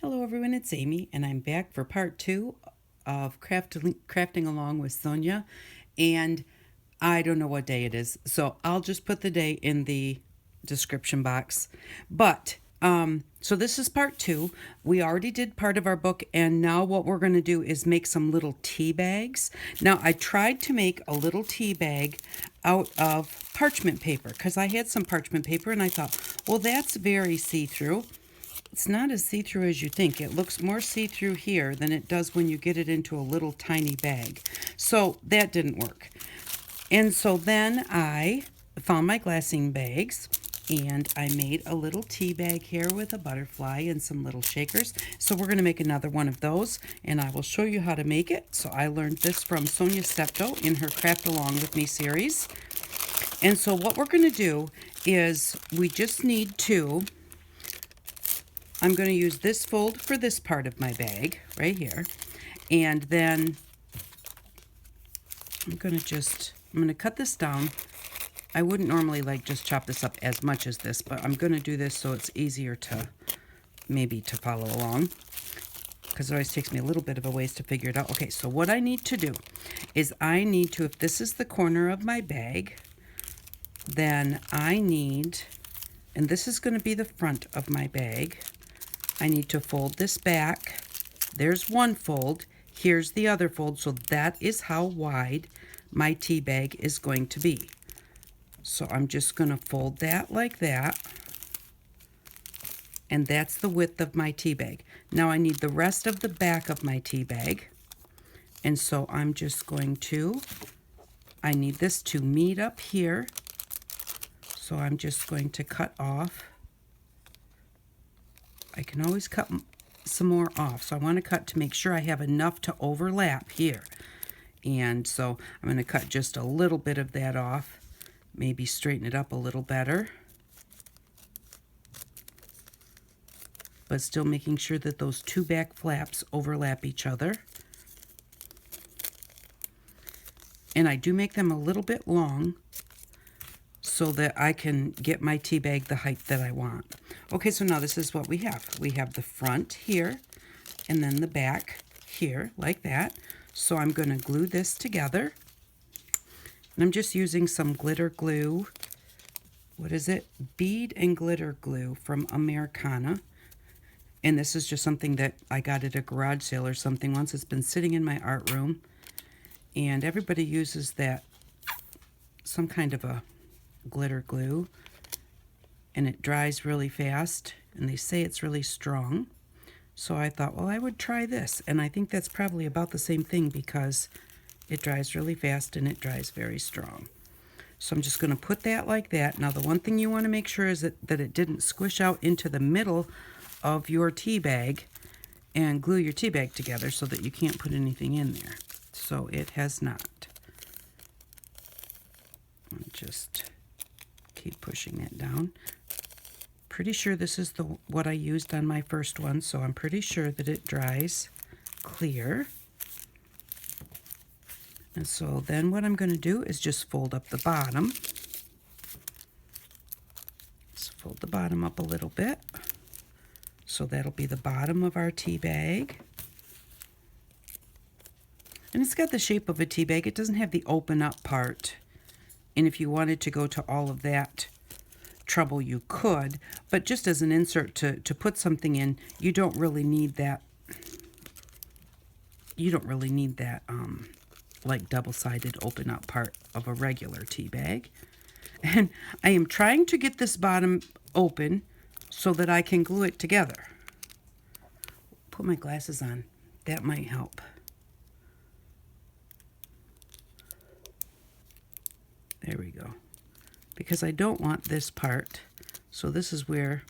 Hello everyone, it's Amy and I'm back for part 2 of crafting along with Sonya, and I don't know what day it is, so I'll just put the day in the description box. But so this is part 2. We already did part of our book, and now what we're going to do is make some little tea bags. Now I tried to make a little tea bag out of parchment paper because I had some parchment paper and I thought, well, that's very see-through. It's not as see-through as you think. It looks more see-through here than it does when you get it into a little tiny bag. So that didn't work. And so then I found my glassine bags and I made a little tea bag here with a butterfly and some little shakers. So we're going to make another one of those and I will show you how to make it. So I learned this from Sonya Stepto in her Craft Along With Me series. And so what we're going to do is we just need to I'm going to use this fold for this part of my bag right here. And then I'm going to cut this down. I wouldn't normally just chop this up as much as this, but I'm going to do this so it's easier to maybe to follow along, because it always takes me a little bit of a ways to figure it out. Okay, so what I need to do is if this is the corner of my bag, then and this is going to be the front of my bag, I need to fold this back. There's one fold. Here's the other fold. So that is how wide my tea bag is going to be. So I'm just going to fold that like that. And that's the width of my tea bag. Now I need the rest of the back of my tea bag. And so I'm just going to, I need this to meet up here. So I'm just going to cut off. I can always cut some more off. So I want to cut to make sure I have enough to overlap here. And so I'm going to cut just a little bit of that off. Maybe straighten it up a little better. But still making sure that those two back flaps overlap each other. And I do make them a little bit long so that I can get my tea bag the height that I want. Okay, so now this is what we have. We have the front here and then the back here like that. So I'm going to glue this together. And I'm just using some glitter glue. What is it? Bead and glitter glue from Americana. And this is just something that I got at a garage sale or something once. It's been sitting in my art room. And everybody uses that, some kind of a glitter glue, and it dries really fast, and they say it's really strong. So I thought, well, I would try this, and I think that's probably about the same thing because it dries really fast and it dries very strong. So I'm just going to put that like that. Now the one thing you want to make sure is that it didn't squish out into the middle of your tea bag and glue your tea bag together so that you can't put anything in there. So it has not. I'll just keep pushing that down. Pretty sure this is what I used on my first one, so I'm pretty sure that it dries clear. And so then what I'm going to do is just fold up the bottom. Let's fold the bottom up a little bit. So that'll be the bottom of our tea bag. And it's got the shape of a tea bag. It doesn't have the open up part. And if you wanted to go to all of that trouble, you could, but just as an insert to put something in, you don't really need that. You don't really need that like double-sided open up part of a regular tea bag. And I am trying to get this bottom open so that I can glue it together. Put my glasses on. That might help. There we go. Because I don't want this part. So this is where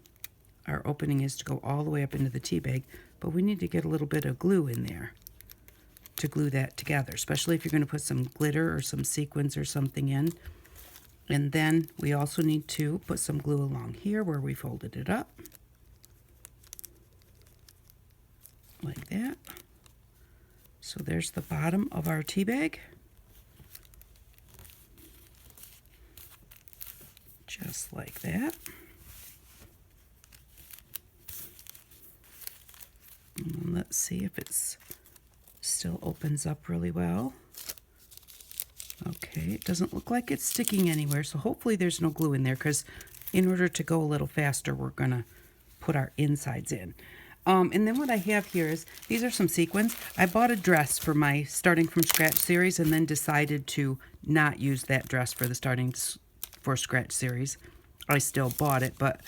our opening is to go all the way up into the tea bag. But we need to get a little bit of glue in there to glue that together, especially if you're going to put some glitter or some sequins or something in. And then we also need to put some glue along here where we folded it up. Like that. So there's the bottom of our tea bag. Just like that. And let's see if it's still opens up really well. Okay, it doesn't look like it's sticking anywhere, so hopefully there's no glue in there, because in order to go a little faster, we're gonna put our insides in. And then what I have here is, these are some sequins. I bought a dress for my Starting from Scratch series and then decided to not use that dress for the Starting for Scratch series. I still bought it, but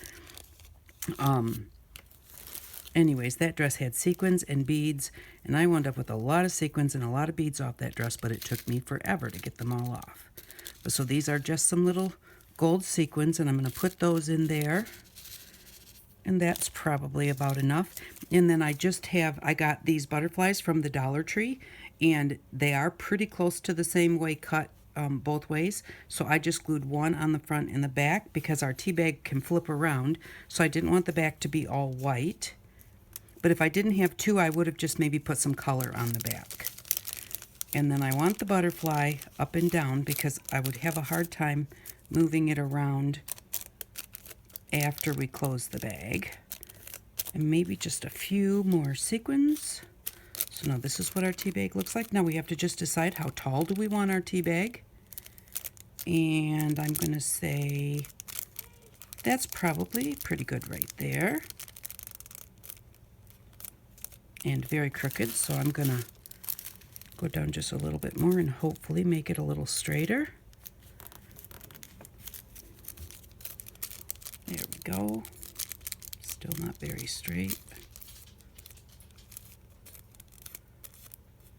anyways, that dress had sequins and beads, and I wound up with a lot of sequins and a lot of beads off that dress, but it took me forever to get them all off. But so these are just some little gold sequins, and I'm going to put those in there. And that's probably about enough. And then I got these butterflies from the Dollar Tree, and they are pretty close to the same way cut both ways. So I just glued one on the front and the back because our tea bag can flip around. So I didn't want the back to be all white. But if I didn't have two, I would have just maybe put some color on the back. And then I want the butterfly up and down because I would have a hard time moving it around after we close the bag. And maybe just a few more sequins. So now this is what our tea bag looks like. Now we have to just decide how tall do we want our tea bag. And I'm going to say that's probably pretty good right there. And very crooked, so I'm going to go down just a little bit more and hopefully make it a little straighter. There we go. Still not very straight.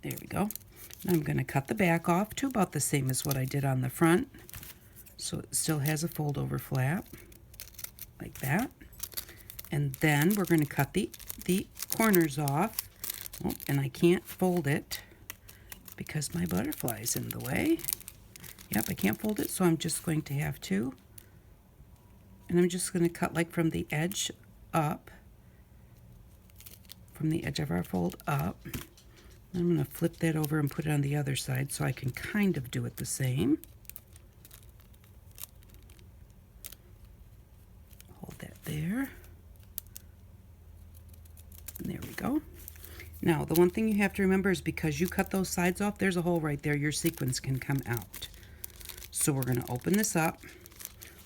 There we go. Now I'm going to cut the back off to about the same as what I did on the front. So it still has a fold over flap, like that. And then we're going to cut the corners off. Oh, and I can't fold it because my butterfly is in the way. Yep, I can't fold it, so I'm just going to have to. And I'm just going to cut like from the edge up, from the edge of our fold up. I'm going to flip that over and put it on the other side so I can kind of do it the same. Hold that there. And there we go. Now, the one thing you have to remember is because you cut those sides off, there's a hole right there. Your sequins can come out. So we're going to open this up.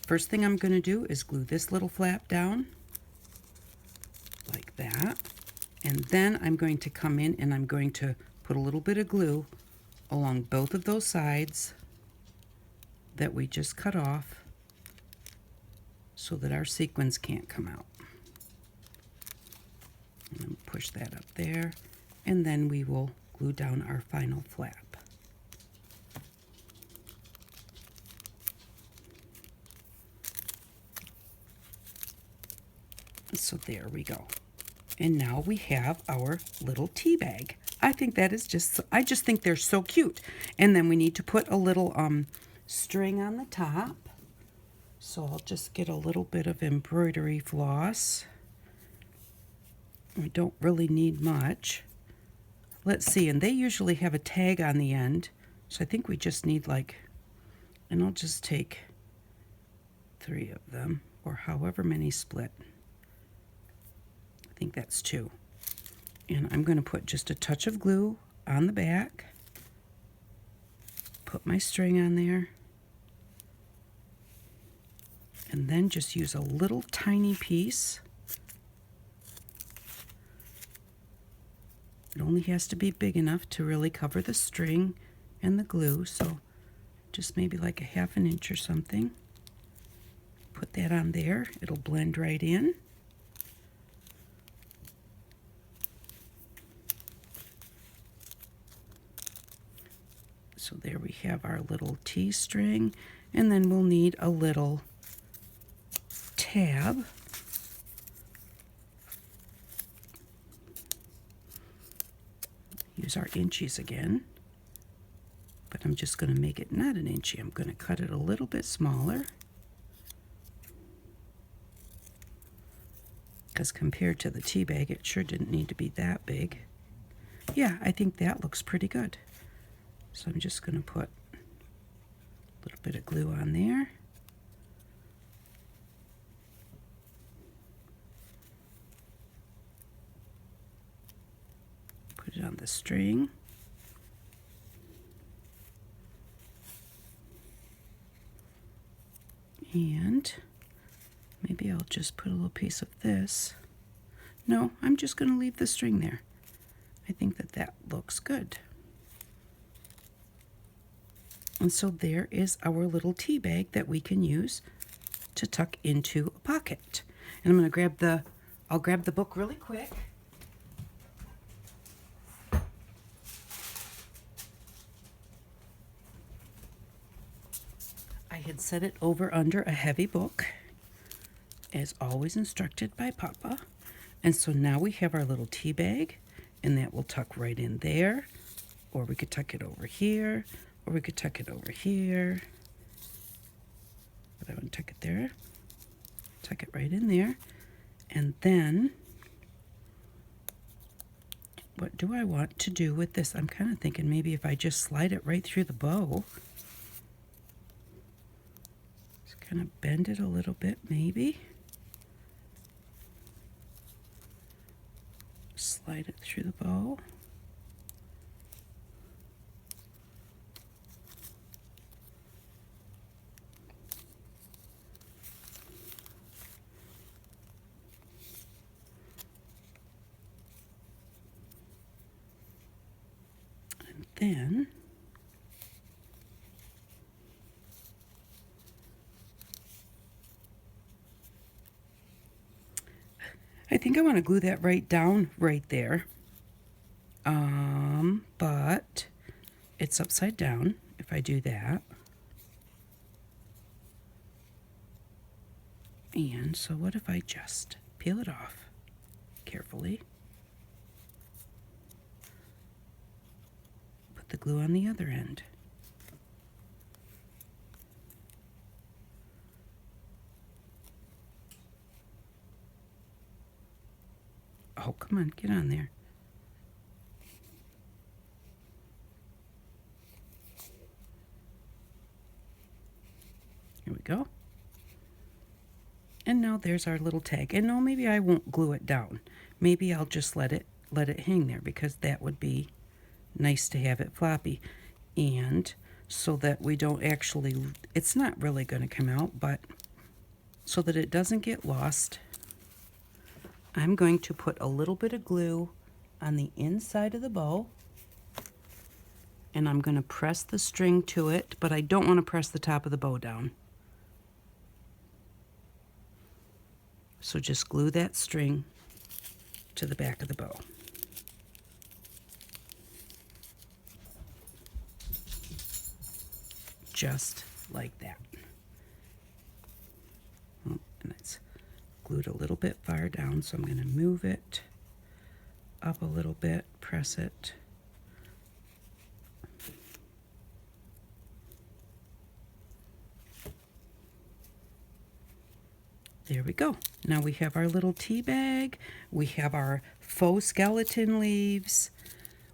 First thing I'm going to do is glue this little flap down like that. And then I'm going to come in and I'm going to put a little bit of glue along both of those sides that we just cut off so that our sequins can't come out. And push that up there, and then we will glue down our final flap. So there we go. And now we have our little tea bag. I think that is I just think they're so cute. And then we need to put a little string on the top. So I'll just get a little bit of embroidery floss. We don't really need much. Let's see, and they usually have a tag on the end. So I think we just need and I'll just take 3 of them, or however many split. I think that's 2. And I'm going to put just a touch of glue on the back. Put my string on there. And then just use a little tiny piece. It only has to be big enough to really cover the string and the glue, so just maybe like a 1/2 inch or something. Put that on there. It'll blend right in. So there we have our little tea string, and then we'll need a little tab. Use our inchies again, but I'm just going to make it not an inchy. I'm going to cut it a little bit smaller because compared to the tea bag, it sure didn't need to be that big. Yeah, I think that looks pretty good. So I'm just going to put a little bit of glue on there. it on the string. And maybe I'll just put a little piece of this. No, I'm just going to leave the string there. I think that that looks good. And so there is our little tea bag that we can use to tuck into a pocket. And I'm going to I'll grab the book really quick. I had set it over under a heavy book, as always instructed by Papa. And so now we have our little tea bag, and that will tuck right in there, or we could tuck it over here, or we could tuck it over here. But I want to tuck it there, tuck it right in there. And then, what do I want to do with this? I'm kind of thinking maybe if I just slide it right through the bow. Just kind of bend it a little bit, maybe. Slide it through the bow. And then I think I want to glue that right down right there. But it's upside down if I do that. And so what if I just peel it off carefully? Put the glue on the other end. Oh, come on, get on there. Here we go. And now there's our little tag. And no, maybe I won't glue it down. Maybe I'll just let it hang there, because that would be nice to have it floppy. And so that we don't actually, it's not really going to come out, but so that it doesn't get lost, I'm going to put a little bit of glue on the inside of the bow, and I'm going to press the string to it, but I don't want to press the top of the bow down. So just glue that string to the back of the bow. Just like that. Oh, and it's glued a little bit far down, so I'm going to move it up a little bit, press it. There we go. Now we have our little tea bag. We have our faux skeleton leaves.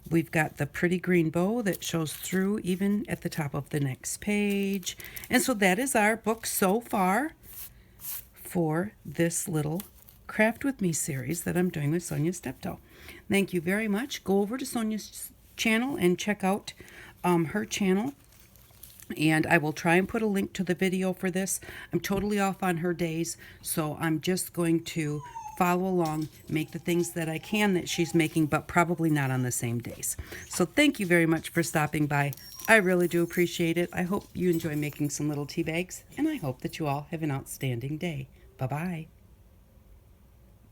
We've got the pretty green bow that shows through even at the top of the next page. And so that is our book so far for this little Craft With Me series that I'm doing with Sonya Stepto. Thank you very much. Go over to Sonya's channel and check out her channel. And I will try and put a link to the video for this. I'm totally off on her days, so I'm just going to follow along, make the things that I can that she's making, but probably not on the same days. So thank you very much for stopping by. I really do appreciate it. I hope you enjoy making some little tea bags, and I hope that you all have an outstanding day. Bye-bye.